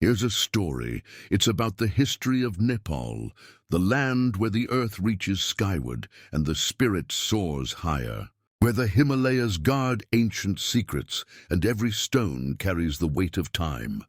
Here's a story. It's about the history of Nepal, the land where the earth reaches skyward and the spirit soars higher, where the Himalayas guard ancient secrets and every stone carries the weight of time.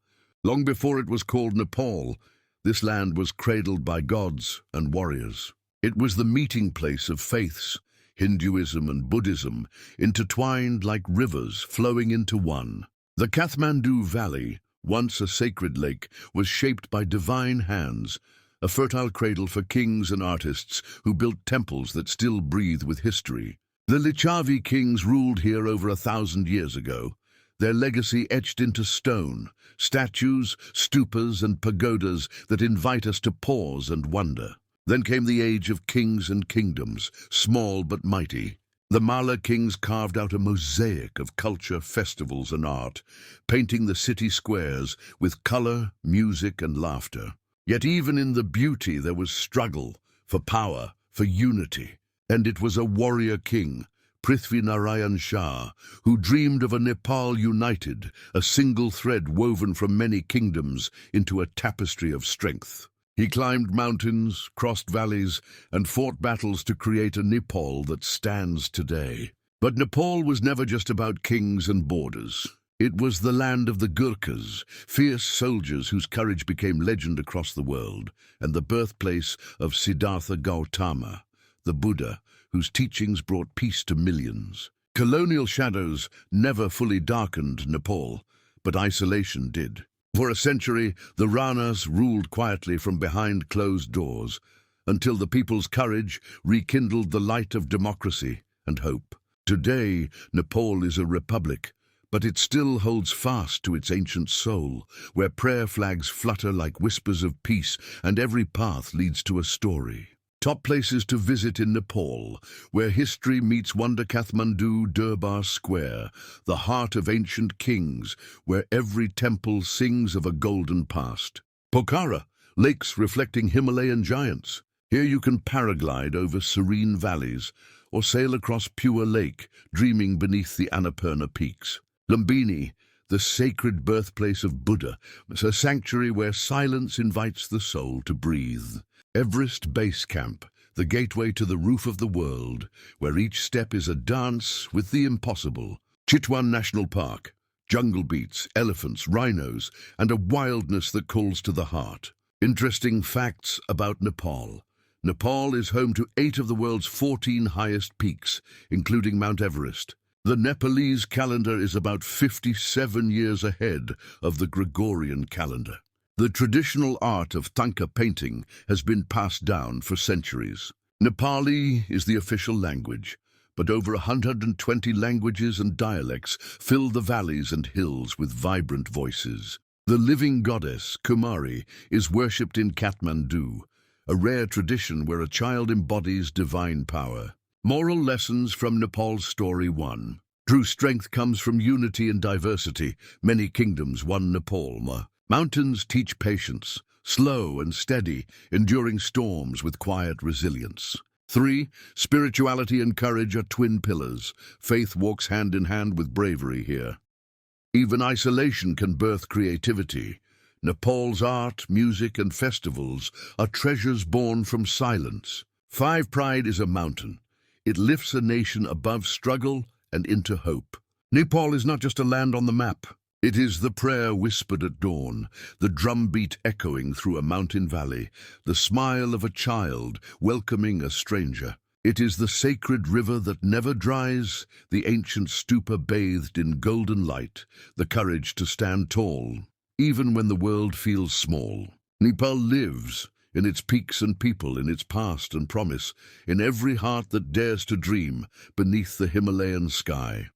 Long before it was called Nepal, this land was cradled by gods and warriors. It was the meeting place of faiths, Hinduism and Buddhism, intertwined like rivers flowing into one. The Kathmandu Valley, once a sacred lake, was shaped by divine hands, a fertile cradle for kings and artists who built temples that still breathe with history. The Lichavi kings ruled here over 1,000 years ago, their legacy etched into stone, statues, stupas and pagodas that invite us to pause and wonder. Then came the age of kings and kingdoms, small but mighty. The Malla kings carved out a mosaic of culture, festivals and art, painting the city squares with color, music and laughter. Yet even in the beauty there was struggle, for power, for unity. And it was a warrior king, Prithvi Narayan Shah, who dreamed of a Nepal united, a single thread woven from many kingdoms into a tapestry of strength. He climbed mountains, crossed valleys, and fought battles to create a Nepal that stands today. But Nepal was never just about kings and borders. It was the land of the Gurkhas, fierce soldiers whose courage became legend across the world, and the birthplace of Siddhartha Gautama, the Buddha, whose teachings brought peace to millions. Colonial shadows never fully darkened Nepal, but isolation did. For a century, the Ranas ruled quietly from behind closed doors, until the people's courage rekindled the light of democracy and hope. Today, Nepal is a republic, but it still holds fast to its ancient soul, where prayer flags flutter like whispers of peace and every path leads to a story. Top places to visit in Nepal, where history meets wonder: Kathmandu Durbar Square, the heart of ancient kings, where every temple sings of a golden past. Pokhara, lakes reflecting Himalayan giants. Here you can paraglide over serene valleys, or sail across Pure Lake, dreaming beneath the Annapurna peaks. Lumbini, the sacred birthplace of Buddha, a sanctuary where silence invites the soul to breathe. Everest Base Camp, the gateway to the roof of the world, where each step is a dance with the impossible. Chitwan National Park, jungle beats, elephants, rhinos, and a wildness that calls to the heart. Interesting facts about Nepal. Nepal is home to 8 of the world's 14 highest peaks, including Mount Everest. The Nepalese calendar is about 57 years ahead of the Gregorian calendar. The traditional art of Thangka painting has been passed down for centuries. Nepali is the official language, but over 120 languages and dialects fill the valleys and hills with vibrant voices. The living goddess, Kumari, is worshipped in Kathmandu, a rare tradition where a child embodies divine power. Moral lessons from Nepal's story 1. True strength comes from unity and diversity. Many kingdoms, one Nepal. Mountains teach patience, slow and steady, enduring storms with quiet resilience. 3. Spirituality and courage are twin pillars. Faith walks hand in hand with bravery here. Even isolation can birth creativity. Nepal's art, music and festivals are treasures born from silence. 5. Pride is a mountain. It lifts a nation above struggle and into hope. Nepal is not just a land on the map. It is the prayer whispered at dawn, the drumbeat echoing through a mountain valley, the smile of a child welcoming a stranger. It is the sacred river that never dries, the ancient stupa bathed in golden light, the courage to stand tall, even when the world feels small. Nepal lives in its peaks and people, in its past and promise, in every heart that dares to dream beneath the Himalayan sky.